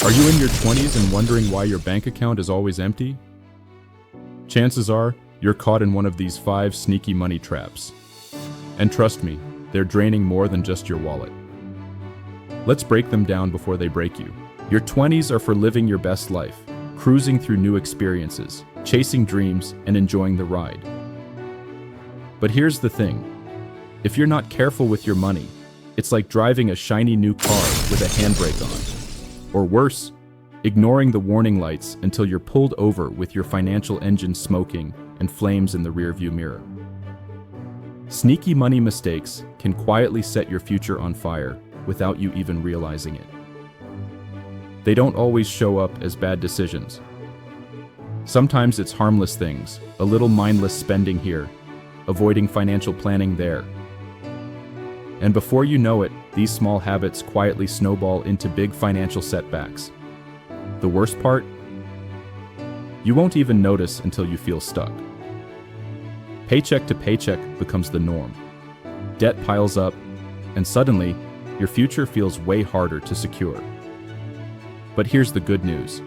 Are you in your 20s and wondering why your bank account is always empty? Chances are, you're caught in one of these 5 sneaky money traps. And trust me, they're draining more than just your wallet. Let's break them down before they break you. Your 20s are for living your best life, cruising through new experiences, chasing dreams, and enjoying the ride. But here's the thing. If you're not careful with your money, it's like driving a shiny new car with a handbrake on. Or worse, ignoring the warning lights until you're pulled over with your financial engine smoking and flames in the rearview mirror. Sneaky money mistakes can quietly set your future on fire without you even realizing it. They don't always show up as bad decisions. Sometimes it's harmless things, a little mindless spending here, avoiding financial planning there. And before you know it, these small habits quietly snowball into big financial setbacks. The worst part? You won't even notice until you feel stuck. Paycheck to paycheck becomes the norm. Debt piles up, and suddenly, your future feels way harder to secure. But here's the good news.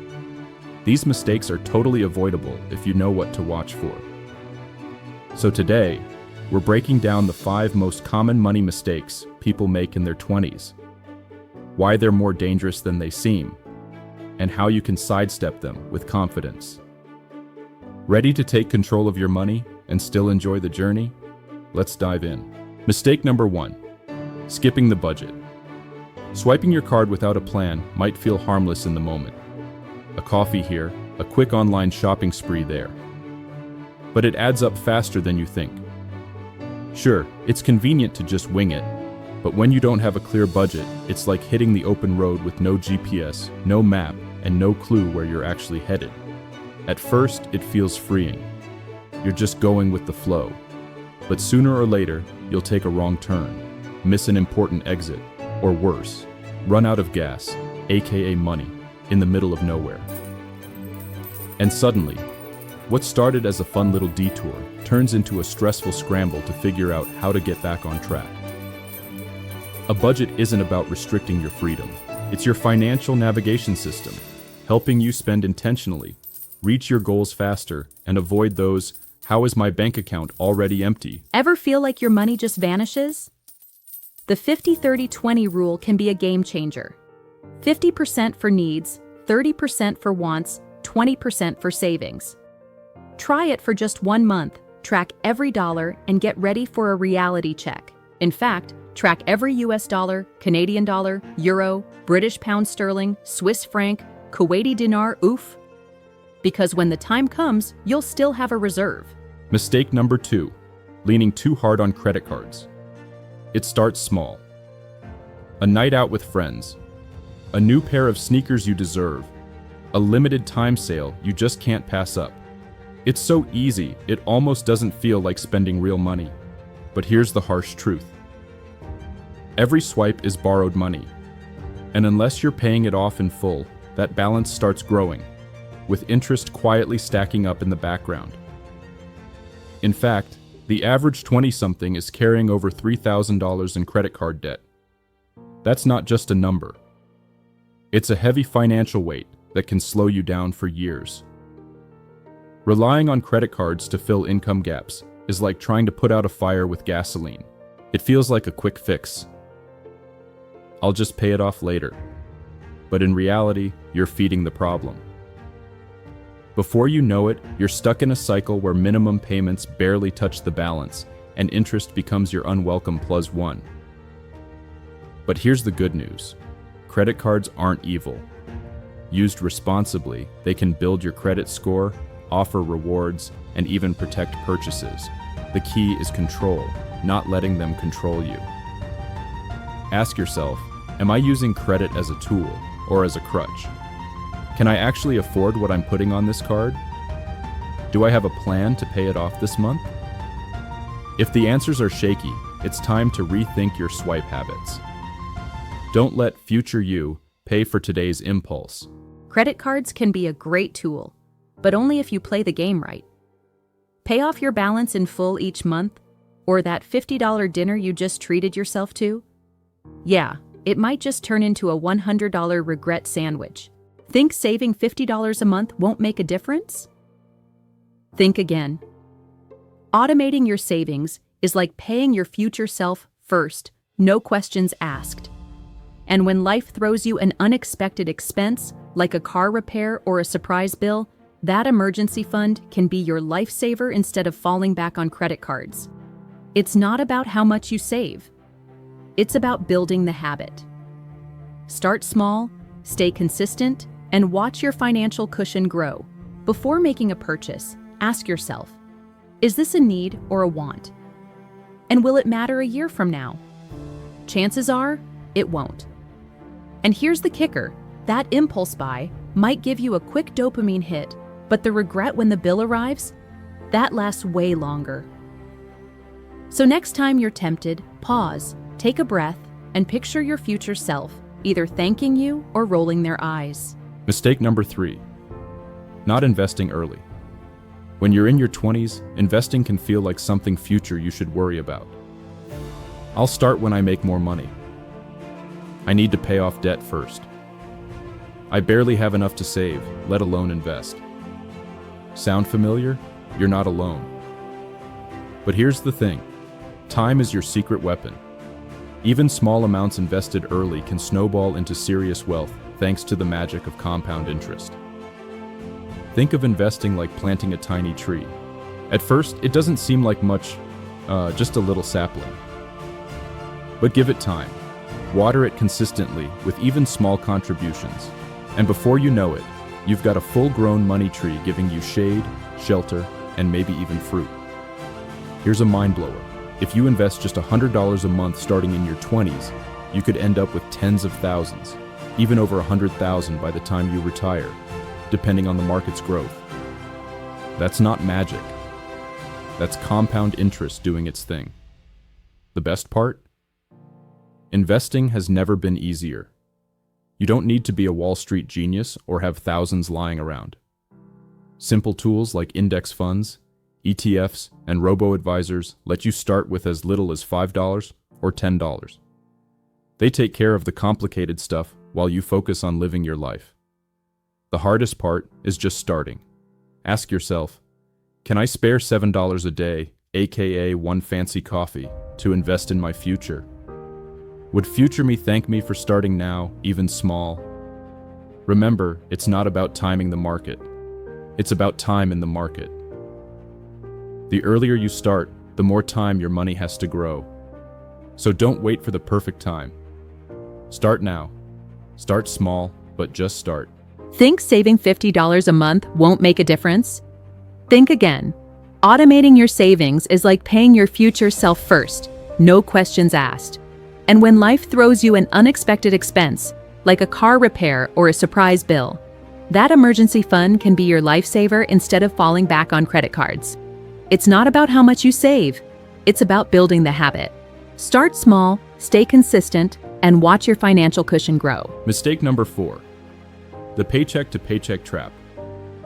These mistakes are totally avoidable if you know what to watch for. So today, we're breaking down the 5 most common money mistakes people make in their 20s, why they're more dangerous than they seem, and how you can sidestep them with confidence. Ready to take control of your money and still enjoy the journey? Let's dive in. Mistake number 1, skipping the budget. Swiping your card without a plan might feel harmless in the moment. A coffee here, a quick online shopping spree there. But it adds up faster than you think. Sure, it's convenient to just wing it, but when you don't have a clear budget, it's like hitting the open road with no GPS, no map, and no clue where you're actually headed. At first, it feels freeing. You're just going with the flow. But sooner or later, you'll take a wrong turn, miss an important exit, or worse, run out of gas, aka money, in the middle of nowhere. And suddenly, what started as a fun little detour turns into a stressful scramble to figure out how to get back on track. A budget isn't about restricting your freedom. It's your financial navigation system, helping you spend intentionally, reach your goals faster, and avoid those, "How is my bank account already empty?" Ever feel like your money just vanishes? The 50-30-20 rule can be a game changer. 50% for needs, 30% for wants, 20% for savings. Try it for just 1 month, track every dollar, and get ready for a reality check. In fact, track every US dollar, Canadian dollar, euro, British pound sterling, Swiss franc, Kuwaiti dinar, oof. Because when the time comes, you'll still have a reserve. Mistake number 2, leaning too hard on credit cards. It starts small. A night out with friends, a new pair of sneakers you deserve, a limited time sale you just can't pass up. It's so easy, it almost doesn't feel like spending real money. But here's the harsh truth. Every swipe is borrowed money. And unless you're paying it off in full, that balance starts growing, with interest quietly stacking up in the background. In fact, the average 20-something is carrying over $3,000 in credit card debt. That's not just a number. It's a heavy financial weight that can slow you down for years. Relying on credit cards to fill income gaps is like trying to put out a fire with gasoline. It feels like a quick fix. I'll just pay it off later. But in reality, you're feeding the problem. Before you know it, you're stuck in a cycle where minimum payments barely touch the balance, and interest becomes your unwelcome +1. But here's the good news. Credit cards aren't evil. Used responsibly, they can build your credit score, offer rewards, and even protect purchases. The key is control, not letting them control you. Ask yourself, am I using credit as a tool or as a crutch? Can I actually afford what I'm putting on this card? Do I have a plan to pay it off this month? If the answers are shaky, it's time to rethink your swipe habits. Don't let future you pay for today's impulse. Credit cards can be a great tool, but only if you play the game right. Pay off your balance in full each month, or that $50 dinner you just treated yourself to. Yeah, it might just turn into a $100 regret sandwich. Think saving $50 a month won't make a difference? Think again. Automating your savings is like paying your future self first, no questions asked. And when life throws you an unexpected expense, like a car repair or a surprise bill, that emergency fund can be your lifesaver instead of falling back on credit cards. It's not about how much you save. It's about building the habit. Start small, stay consistent, and watch your financial cushion grow. Before making a purchase, ask yourself, is this a need or a want? And will it matter a year from now? Chances are, it won't. And here's the kicker, that impulse buy might give you a quick dopamine hit, but the regret when the bill arrives, that lasts way longer. So next time you're tempted, pause, take a breath, and picture your future self, either thanking you or rolling their eyes. Mistake number 3. Not investing early. When you're in your 20s, investing can feel like something future you should worry about. I'll start when I make more money. I need to pay off debt first. I barely have enough to save, let alone invest. Sound familiar? You're not alone. But here's the thing. Time is your secret weapon. Even small amounts invested early can snowball into serious wealth thanks to the magic of compound interest. Think of investing like planting a tiny tree. At first, it doesn't seem like much, just a little sapling. But give it time. Water it consistently with even small contributions. And before you know it, you've got a full-grown money tree giving you shade, shelter, and maybe even fruit. Here's a mind blower. If you invest just $100 a month starting in your 20s, you could end up with tens of thousands, even over 100,000 by the time you retire, depending on the market's growth. That's not magic. That's compound interest doing its thing. The best part? Investing has never been easier. You don't need to be a Wall Street genius or have thousands lying around. Simple tools like index funds, ETFs, and robo-advisors let you start with as little as $5 or $10. They take care of the complicated stuff while you focus on living your life. The hardest part is just starting. Ask yourself, can I spare $7 a day, aka one fancy coffee, to invest in my future? Would future me thank me for starting now, even small? Remember, it's not about timing the market. It's about time in the market. The earlier you start, the more time your money has to grow. So don't wait for the perfect time. Start now. Start small, but just start. Think saving $50 a month won't make a difference? Think again. Automating your savings is like paying your future self first, no questions asked. And when life throws you an unexpected expense, like a car repair or a surprise bill, that emergency fund can be your lifesaver instead of falling back on credit cards. It's not about how much you save. It's about building the habit. Start small, stay consistent, and watch your financial cushion grow. Mistake number 4. The paycheck to paycheck trap.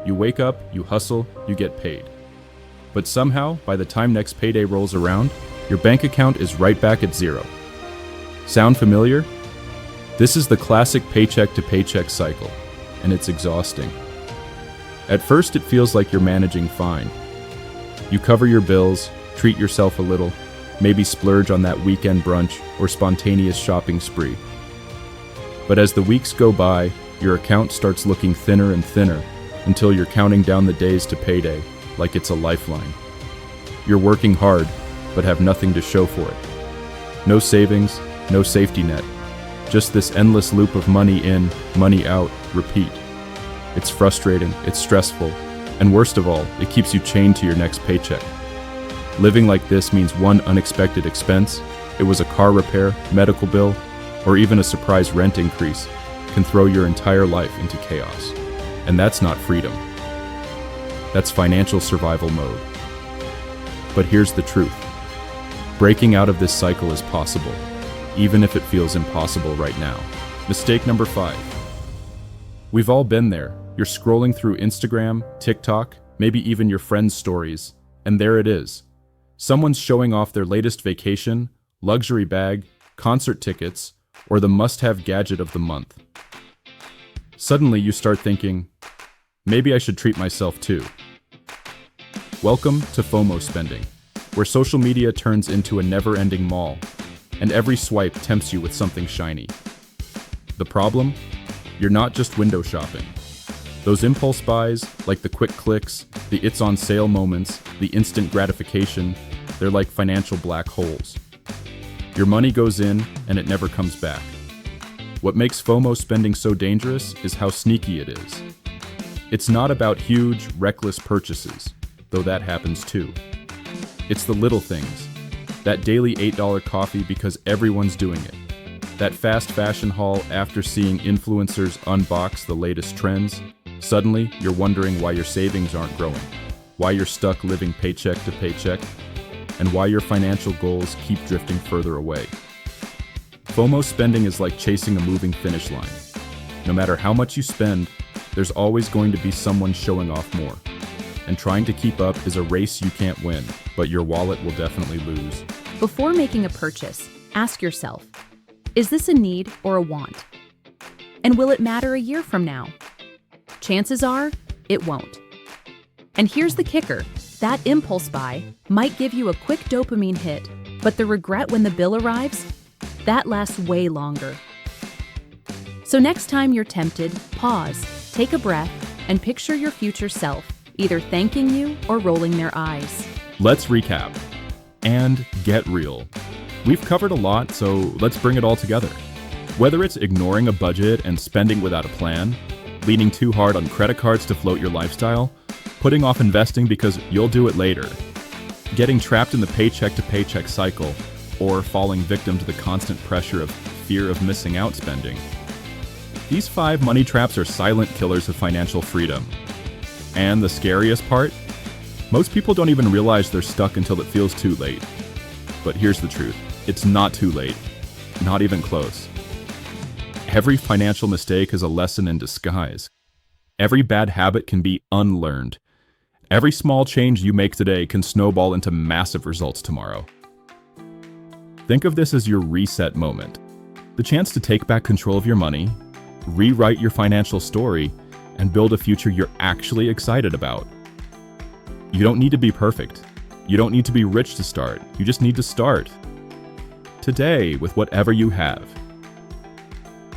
You wake up, you hustle, you get paid. But somehow, by the time next payday rolls around, your bank account is right back at zero. Sound familiar? This is the classic paycheck to paycheck cycle, and it's exhausting. At first, it feels like you're managing fine. You cover your bills, treat yourself a little, maybe splurge on that weekend brunch or spontaneous shopping spree. But as the weeks go by, your account starts looking thinner and thinner until you're counting down the days to payday like it's a lifeline. You're working hard, but have nothing to show for it. No savings, no safety net. Just this endless loop of money in, money out, repeat. It's frustrating, it's stressful, and worst of all, it keeps you chained to your next paycheck. Living like this means one unexpected expense, it was a car repair, medical bill, or even a surprise rent increase, can throw your entire life into chaos. And that's not freedom. That's financial survival mode. But here's the truth. Breaking out of this cycle is possible, even if it feels impossible right now. Mistake number 5. We've all been there. You're scrolling through Instagram, TikTok, maybe even your friends' stories, and there it is. Someone's showing off their latest vacation, luxury bag, concert tickets, or the must-have gadget of the month. Suddenly you start thinking, maybe I should treat myself too. Welcome to FOMO spending, where social media turns into a never-ending mall, and every swipe tempts you with something shiny. The problem? You're not just window shopping. Those impulse buys, like the quick clicks, the it's on sale moments, the instant gratification, they're like financial black holes. Your money goes in and it never comes back. What makes FOMO spending so dangerous is how sneaky it is. It's not about huge, reckless purchases, though that happens too. It's the little things. That daily $8 coffee because everyone's doing it. That fast fashion haul after seeing influencers unbox the latest trends. Suddenly, you're wondering why your savings aren't growing, why you're stuck living paycheck to paycheck, and why your financial goals keep drifting further away. FOMO spending is like chasing a moving finish line. No matter how much you spend, there's always going to be someone showing off more. And trying to keep up is a race you can't win, but your wallet will definitely lose. Before making a purchase, ask yourself, is this a need or a want? And will it matter a year from now? Chances are, it won't. And here's the kicker. That impulse buy might give you a quick dopamine hit, but the regret when the bill arrives, that lasts way longer. So next time you're tempted, pause, take a breath, and picture your future self, either thanking you or rolling their eyes. Let's recap and get real. We've covered a lot, so let's bring it all together. Whether it's ignoring a budget and spending without a plan, leaning too hard on credit cards to float your lifestyle, putting off investing because you'll do it later, getting trapped in the paycheck to paycheck cycle, or falling victim to the constant pressure of fear of missing out spending. These 5 money traps are silent killers of financial freedom. And the scariest part? Most people don't even realize they're stuck until it feels too late. But here's the truth. It's not too late. Not even close. Every financial mistake is a lesson in disguise. Every bad habit can be unlearned. Every small change you make today can snowball into massive results tomorrow. Think of this as your reset moment. The chance to take back control of your money, rewrite your financial story, and build a future you're actually excited about. You don't need to be perfect. You don't need to be rich to start. You just need to start. Today, with whatever you have.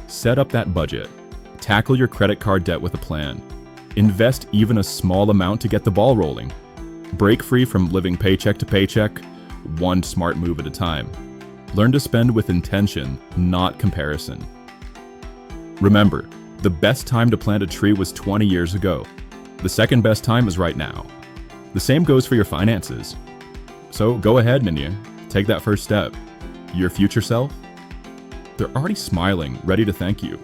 Set up that budget. Tackle your credit card debt with a plan. Invest even a small amount to get the ball rolling. Break free from living paycheck to paycheck, one smart move at a time. Learn to spend with intention, not comparison. Remember, the best time to plant a tree was 20 years ago. The second best time is right now. The same goes for your finances. So go ahead, Ninya. Take that first step. Your future self? They're already smiling, ready to thank you.